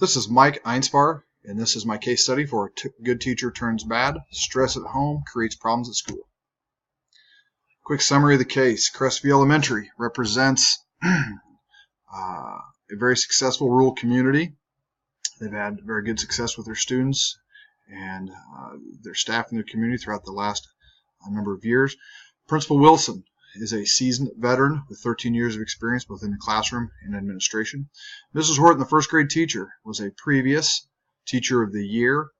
This is Mike Einspar, and this is my case study for a good teacher turns bad. Stress at home creates problems at school. Quick summary of the case. Crestview Elementary represents a very successful rural community. They've had very good success with their students and their staff in their community throughout the last number of years. Principal Wilson is a seasoned veteran with 13 years of experience both in the classroom and administration. Mrs. Horton, the first grade teacher, was a previous teacher of the year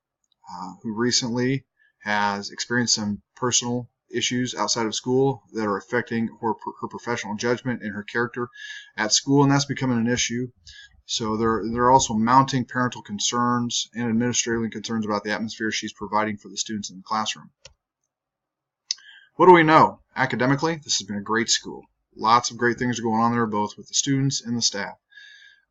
who recently has experienced some personal issues outside of school that are affecting her professional judgment and her character at school, and that's becoming an issue. So there are also mounting parental concerns and administrative concerns about the atmosphere she's providing for the students in the classroom. What do we know? Academically, this has been a great school. Lots of great things are going on there, both with the students and the staff.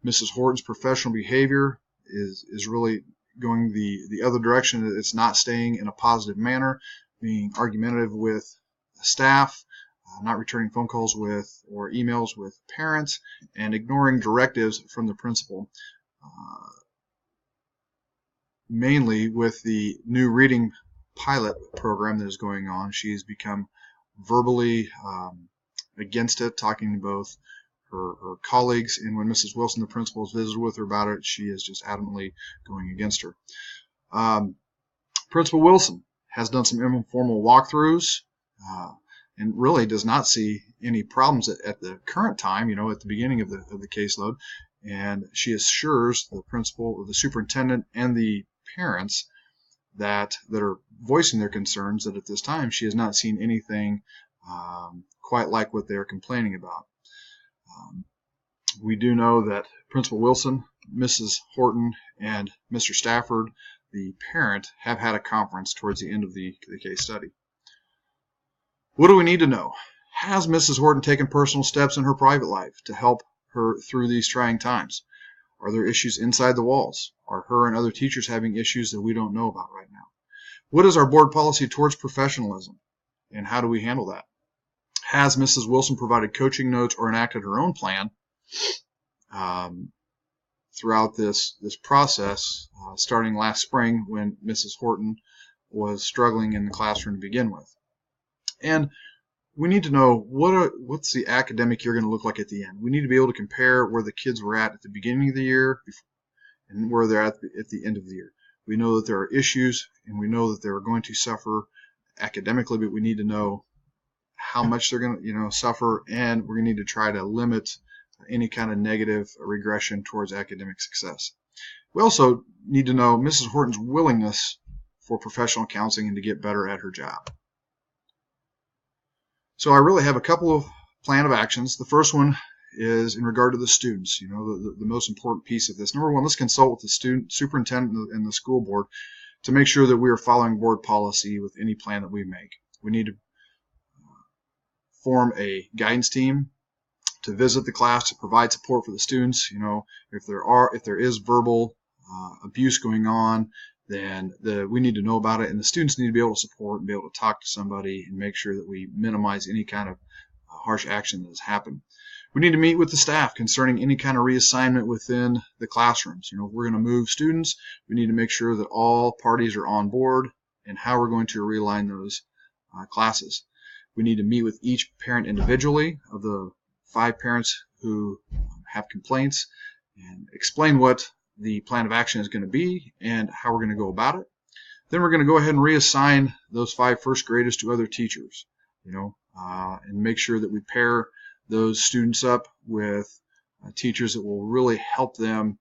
Mrs. Horton's professional behavior is really going the other direction. It's not staying in a positive manner, being argumentative with staff, not returning phone calls with or emails with parents, and ignoring directives from the principal. Mainly with the new reading pilot program that is going on, she has become verbally against it, talking to both her colleagues, and when Mrs. Wilson, the principal, has visited with her about it, she is just adamantly going against her. Principal Wilson has done some informal walkthroughs and really does not see any problems at the current time, at the beginning of the caseload, and she assures the principal, the superintendent, and the parents that are voicing their concerns that at this time she has not seen anything quite like what they're complaining about. We do know that Principal Wilson, Mrs. Horton, and Mr. Stafford, the parent, have had a conference towards the end of the case study. What do we need to know? Has Mrs. Horton taken personal steps in her private life to help her through these trying times? Are there issues inside the walls? Are her and other teachers having issues that we don't know about right now? What is our board policy towards professionalism, and how do we handle that? Has Mrs. Wilson provided coaching notes or enacted her own plan throughout this process, starting last spring when Mrs. Horton was struggling in the classroom to begin with? And we need to know what's the academic year going to look like at the end. We need to be able to compare where the kids were at the beginning of the year and where they're at the end of the year. We know that there are issues, and we know that they're going to suffer academically, but we need to know how much they're going to suffer, and we're going to need to try to limit any kind of negative regression towards academic success. We also need to know Mrs. Horton's willingness for professional counseling and to get better at her job. So I really have a couple of plan of actions. The first one is in regard to the students, the most important piece of this. Number one, let's consult with the student superintendent and the school board to make sure that we are following board policy with any plan that we make. We need to form a guidance team to visit the class to provide support for the students. If there is verbal abuse going on, then we need to know about it, and the students need to be able to support and be able to talk to somebody and make sure that we minimize any kind of harsh action that has happened. We need to meet with the staff concerning any kind of reassignment within the classrooms. If we're going to move students, we need to make sure that all parties are on board and how we're going to realign those classes. We need to meet with each parent individually of the 5 parents who have complaints and explain what the plan of action is going to be and how we're going to go about it. Then we're going to go ahead and reassign those 5 first graders to other teachers, and make sure that we pair those students up with teachers that will really help them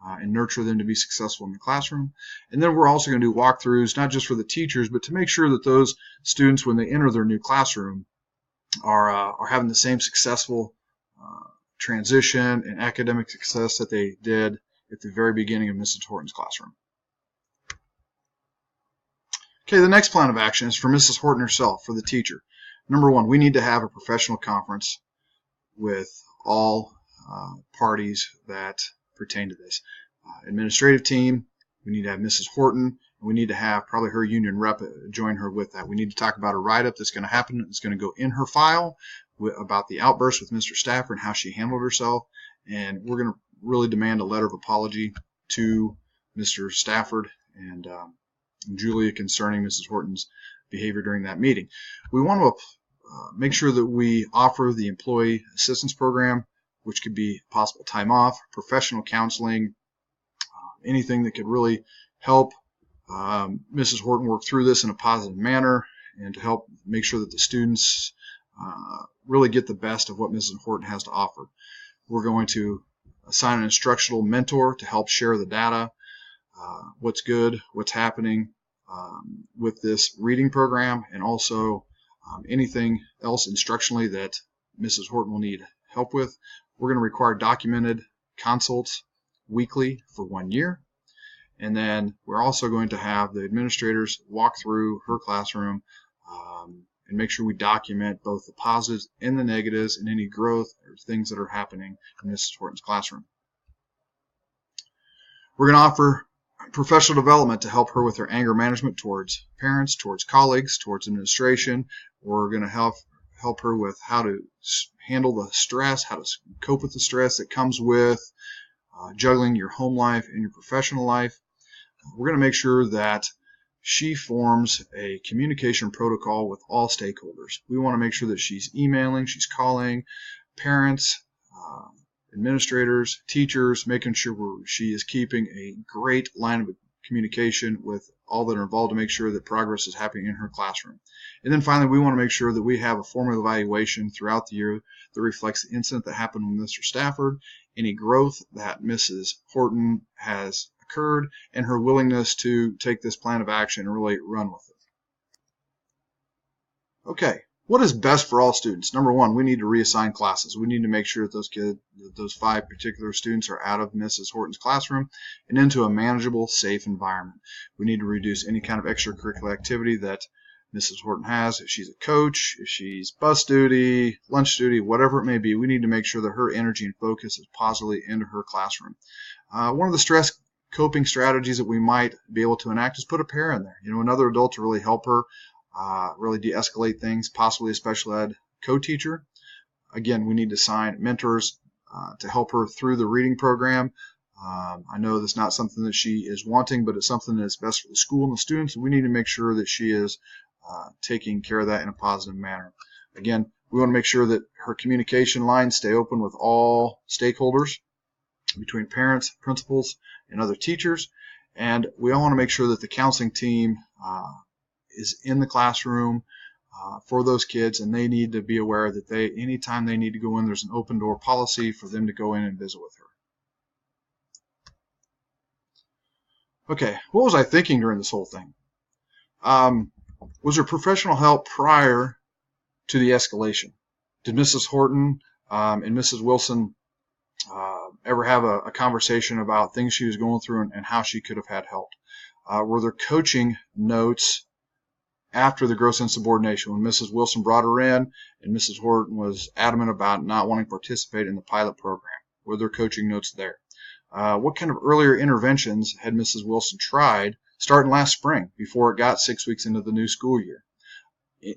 and nurture them to be successful in the classroom. And then we're also going to do walkthroughs, not just for the teachers, but to make sure that those students, when they enter their new classroom, are having the same successful transition and academic success that they did at the very beginning of Mrs. Horton's classroom. Okay, the next plan of action is for Mrs. Horton herself, for the teacher. Number one, we need to have a professional conference with all parties that pertain to this. Administrative team, we need to have Mrs. Horton, and we need to have probably her union rep join her with that. We need to talk about a write-up that's going to happen. It's going to go in her file about the outburst with Mr. Stafford and how she handled herself, and we're going to really demand a letter of apology to Mr. Stafford and Julia concerning Mrs. Horton's behavior during that meeting. We want to make sure that we offer the employee assistance program, which could be possible time off, professional counseling, anything that could really help Mrs. Horton work through this in a positive manner and to help make sure that the students really get the best of what Mrs. Horton has to offer. We're going to assign an instructional mentor to help share the data, what's good, what's happening with this reading program, and also anything else instructionally that Mrs. Horton will need help with. We're going to require documented consults weekly for 1 year. And then we're also going to have the administrators walk through her classroom and make sure we document both the positives and the negatives and any growth or things that are happening in Mrs. Horton's classroom. We're going to offer professional development to help her with her anger management towards parents, towards colleagues, towards administration. We're going to help her with how to handle the stress, how to cope with the stress that comes with juggling your home life and your professional life. We're going to make sure that she forms a communication protocol with all stakeholders. We want to make sure that she's emailing, she's calling parents, administrators, teachers, making sure she is keeping a great line of communication with all that are involved to make sure that progress is happening in her classroom. And then finally, we want to make sure that we have a formal evaluation throughout the year that reflects the incident that happened with Mr. Stafford, any growth that Mrs. Horton has occurred, and her willingness to take this plan of action and really run with it. Okay, what is best for all students? Number one, we need to reassign classes. We need to make sure that those 5 particular students are out of Mrs. Horton's classroom and into a manageable, safe environment. We need to reduce any kind of extracurricular activity that Mrs. Horton has. If she's a coach, if she's bus duty, lunch duty, whatever it may be, we need to make sure that her energy and focus is positively into her classroom. One of the stress coping strategies that we might be able to enact is put a pair in there. Another adult to really help her, really de-escalate things, possibly a special ed co-teacher. Again, we need to assign mentors to help her through the reading program. I know that's not something that she is wanting, but it's something that's best for the school and the students. We need to make sure that she is taking care of that in a positive manner. Again, we want to make sure that her communication lines stay open with all stakeholders, between parents, principals, and other teachers. And we all want to make sure that the counseling team is in the classroom for those kids, and they need to be aware that anytime they need to go in, there's an open door policy for them to go in and visit with her. Okay, what was I thinking during this whole thing? Was there professional help prior to the escalation? Did Mrs. Horton and Mrs. Wilson ever have a conversation about things she was going through and how she could have had help? Were there coaching notes after the gross insubordination when Mrs. Wilson brought her in and Mrs. Horton was adamant about not wanting to participate in the pilot program? Were there coaching notes there? What kind of earlier interventions had Mrs. Wilson tried starting last spring before it got 6 weeks into the new school year?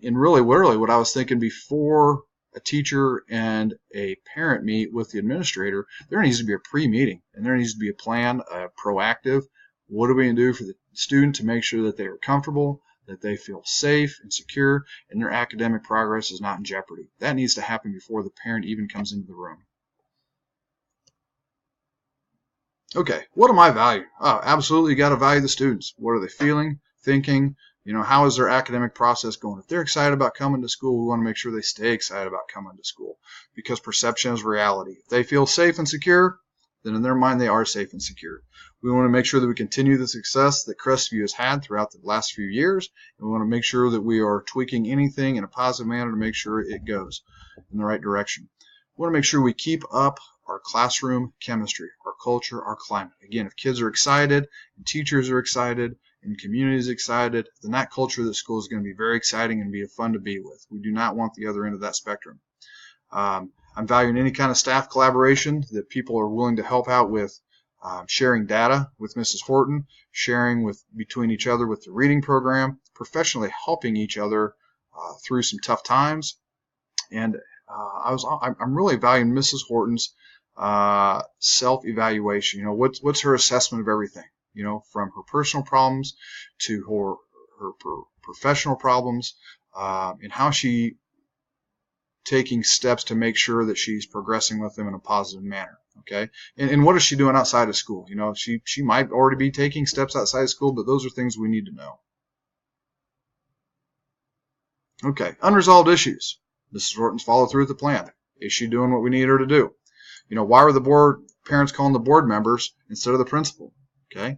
And really, what I was thinking before a teacher and a parent meet with the administrator, there needs to be a pre-meeting, and there needs to be a plan, proactive. What are we going to do for the student to make sure that they are comfortable, that they feel safe and secure, and their academic progress is not in jeopardy? That needs to happen before the parent even comes into the room. Okay, what am I valuing? Absolutely, you got to value the students. What are they feeling, thinking? How is their academic process going? If they're excited about coming to school, we want to make sure they stay excited about coming to school, because perception is reality. If they feel safe and secure, then in their mind they are safe and secure. We want to make sure that we continue the success that Crestview has had throughout the last few years, and we want to make sure that we are tweaking anything in a positive manner to make sure it goes in the right direction. We want to make sure we keep up our classroom chemistry, our culture, our climate. Again, if kids are excited and teachers are excited and the community is excited, then that culture of the school is going to be very exciting and be fun to be with. We do not want the other end of that spectrum. I'm valuing any kind of staff collaboration, that people are willing to help out with sharing data with Mrs. Horton, sharing between each other with the reading program, professionally helping each other through some tough times. And I'm really valuing Mrs. Horton's self-evaluation. What's her assessment of everything? From her personal problems to her professional problems, and how she taking steps to make sure that she's progressing with them in a positive manner. Okay, and what is she doing outside of school? She might already be taking steps outside of school, but those are things we need to know. Okay, unresolved issues. Mrs. Horton's followed through with the plan. Is she doing what we need her to do? Why were the parents calling the board members instead of the principal? Okay,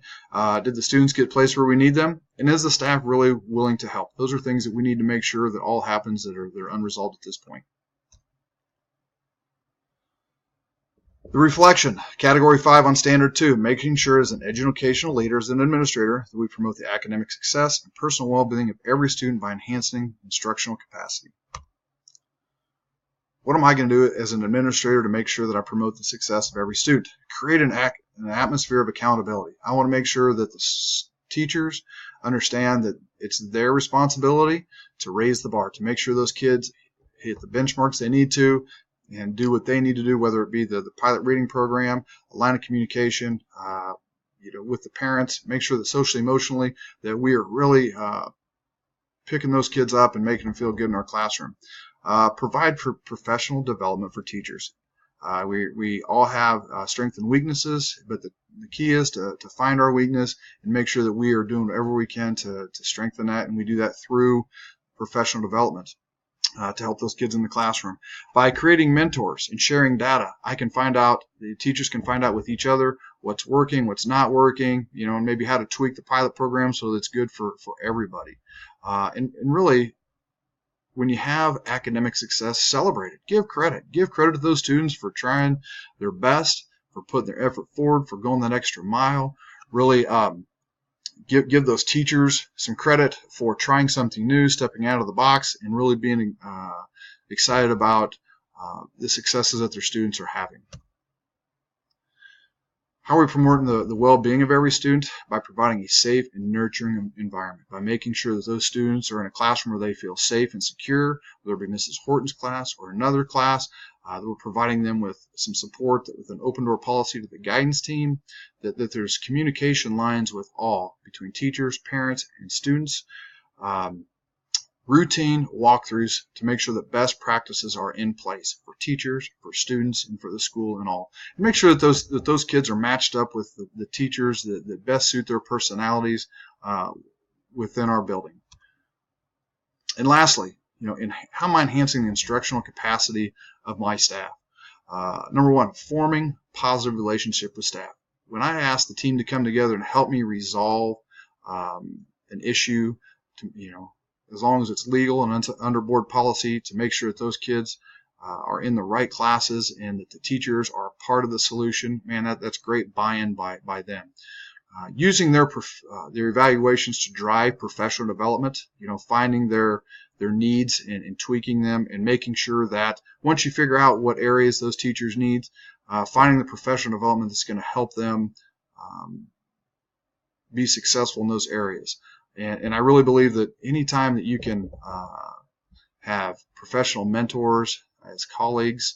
did the students get placed where we need them? And is the staff really willing to help? Those are things that we need to make sure that all happens that are unresolved at this point. The reflection, Category 5 on Standard 2, making sure as an educational leader, as an administrator, that we promote the academic success and personal well-being of every student by enhancing instructional capacity. What am I going to do as an administrator to make sure that I promote the success of every student? Create an atmosphere of accountability. I want to make sure that the teachers understand that it's their responsibility to raise the bar, to make sure those kids hit the benchmarks they need to, and do what they need to do, whether it be the pilot reading program, a line of communication, with the parents, make sure that socially, emotionally, that we are really picking those kids up and making them feel good in our classroom. Provide for professional development for teachers. We all have strengths and weaknesses, but the key is to find our weakness and make sure that we are doing whatever we can to strengthen that, and we do that through professional development. To help those kids in the classroom. By creating mentors and sharing data, the teachers can find out with each other what's working, what's not working, and maybe how to tweak the pilot program so that it's good for everybody. And really, when you have academic success, celebrate it. Give credit. Give credit to those students for trying their best, for putting their effort forward, for going that extra mile. Really give those teachers some credit for trying something new, stepping out of the box, and really being excited about the successes that their students are having. How are we promoting the well-being of every student? By providing a safe and nurturing environment, by making sure that those students are in a classroom where they feel safe and secure, whether it be Mrs. Horton's class or another class, that we're providing them with some support, with an open door policy to the guidance team, that there's communication lines with all, between teachers, parents, and students. Routine walkthroughs to make sure that best practices are in place for teachers, for students, and for the school and all. And make sure that those kids are matched up with the teachers that best suit their personalities within our building. And lastly, how am I enhancing the instructional capacity of my staff? Number one, forming positive relationship with staff. When I ask the team to come together and help me resolve an issue, as long as it's legal and under board policy, to make sure that those kids are in the right classes and that the teachers are part of the solution, man, that's great buy-in by them. Using their evaluations to drive professional development, finding their needs and tweaking them, and making sure that once you figure out what areas those teachers need, finding the professional development that's going to help them be successful in those areas. And I really believe that any time that you can have professional mentors as colleagues,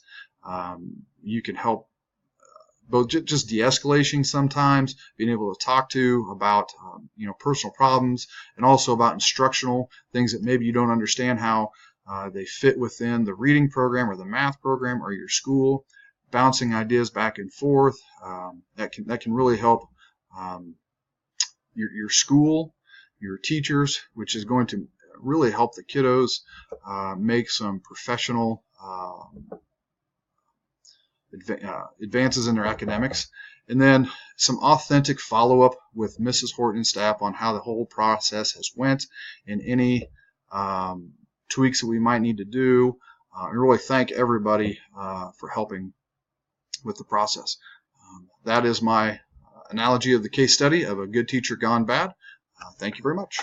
you can help both just de-escalation sometimes, being able to talk to about personal problems, and also about instructional things that maybe you don't understand how they fit within the reading program or the math program or your school, bouncing ideas back and forth. That can really help your school, your teachers, which is going to really help the kiddos make some professional advances in their academics. And then some authentic follow-up with Mrs. Horton staff on how the whole process has went, and any tweaks that we might need to do. And really thank everybody for helping with the process. That is my analogy of the case study of a good teacher gone bad. Thank you very much.